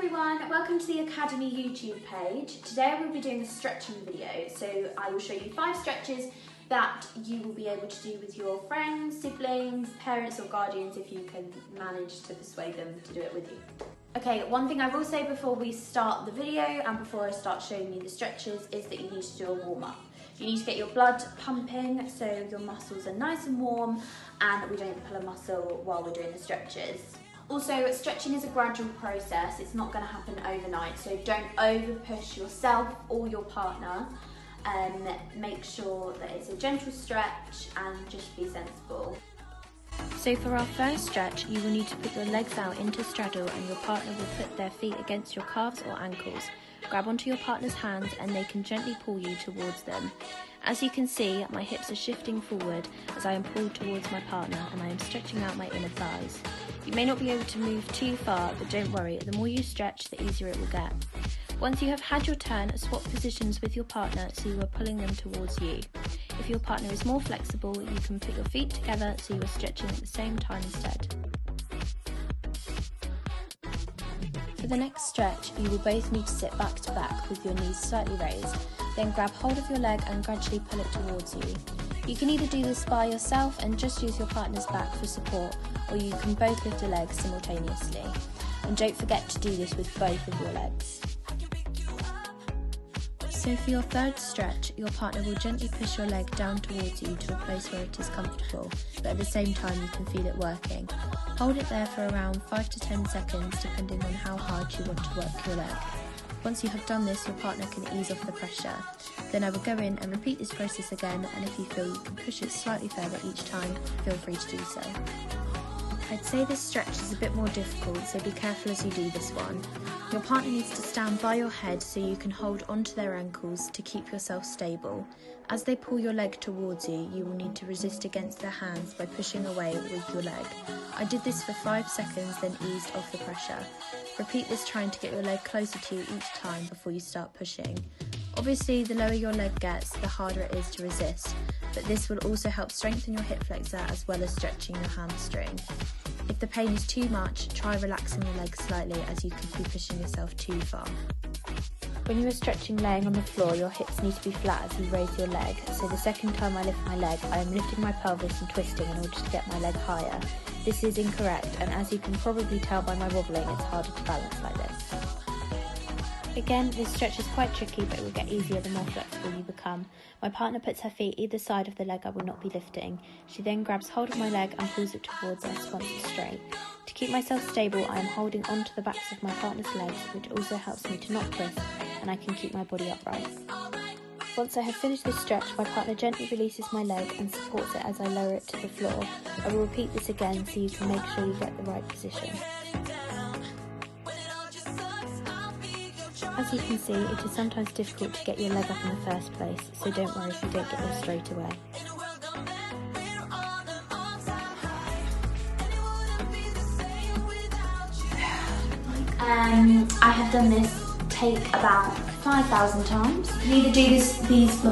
everyone, welcome to the Academy YouTube page. Today I will be doing a stretching video, so I will show you 5 stretches that you will be able to do with your friends, siblings, parents or guardians if you can manage to persuade them to do it with you. Okay, one thing I will say before we start the video and before I start showing you the stretches is that you need to do a warm-up. You need to get your blood pumping so your muscles are nice and warm and we don't pull a muscle while we're doing the stretches. Also, stretching is a gradual process. It's not going to happen overnight, so don't over push yourself or your partner. Make sure that it's a gentle stretch and just be sensible. So for our first stretch, you will need to put your legs out into straddle and your partner will put their feet against your calves or ankles. Grab onto your partner's hands and they can gently pull you towards them. As you can see, my hips are shifting forward as I am pulled towards my partner and I am stretching out my inner thighs. You may not be able to move too far, but don't worry, the more you stretch, the easier it will get. Once you have had your turn, swap positions with your partner so you are pulling them towards you. If your partner is more flexible, you can put your feet together so you are stretching at the same time instead. For the next stretch, you will both need to sit back to back with your knees slightly raised, then grab hold of your leg and gradually pull it towards you. You can either do this by yourself and just use your partner's back for support, or you can both lift a leg simultaneously. And don't forget to do this with both of your legs. So for your third stretch, your partner will gently push your leg down towards you to a place where it is comfortable, but at the same time you can feel it working. Hold it there for around 5 to 10 seconds depending on how hard you want to work your leg. Once you have done this, your partner can ease off the pressure. Then I will go in and repeat this process again, and if you feel you can push it slightly further each time, feel free to do so. I'd say this stretch is a bit more difficult, so be careful as you do this one. Your partner needs to stand by your head so you can hold onto their ankles to keep yourself stable. As they pull your leg towards you, you will need to resist against their hands by pushing away with your leg. I did this for 5 seconds, then eased off the pressure. Repeat this trying to get your leg closer to you each time before you start pushing. Obviously, the lower your leg gets, the harder it is to resist, but this will also help strengthen your hip flexor as well as stretching your hamstring. If the pain is too much, try relaxing your legs slightly as you could be pushing yourself too far. When you are stretching laying on the floor, your hips need to be flat as you raise your leg, so the second time I lift my leg, I am lifting my pelvis and twisting in order to get my leg higher. This is incorrect, and as you can probably tell by my wobbling, it's harder to balance like this. Again, this stretch is quite tricky, but it will get easier the more flexible you become. My partner puts her feet either side of the leg I will not be lifting. She then grabs hold of my leg and pulls it towards us once it's straight. To keep myself stable, I am holding onto the backs of my partner's legs, which also helps me to not twist, and I can keep my body upright. Once I have finished this stretch, my partner gently releases my leg and supports it as I lower it to the floor. I will repeat this again so you can make sure you get the right position. As you can see, it is sometimes difficult to get your leg up in the first place, so don't worry if you don't get there straight away. I have done this take about 5,000 times. You can either do these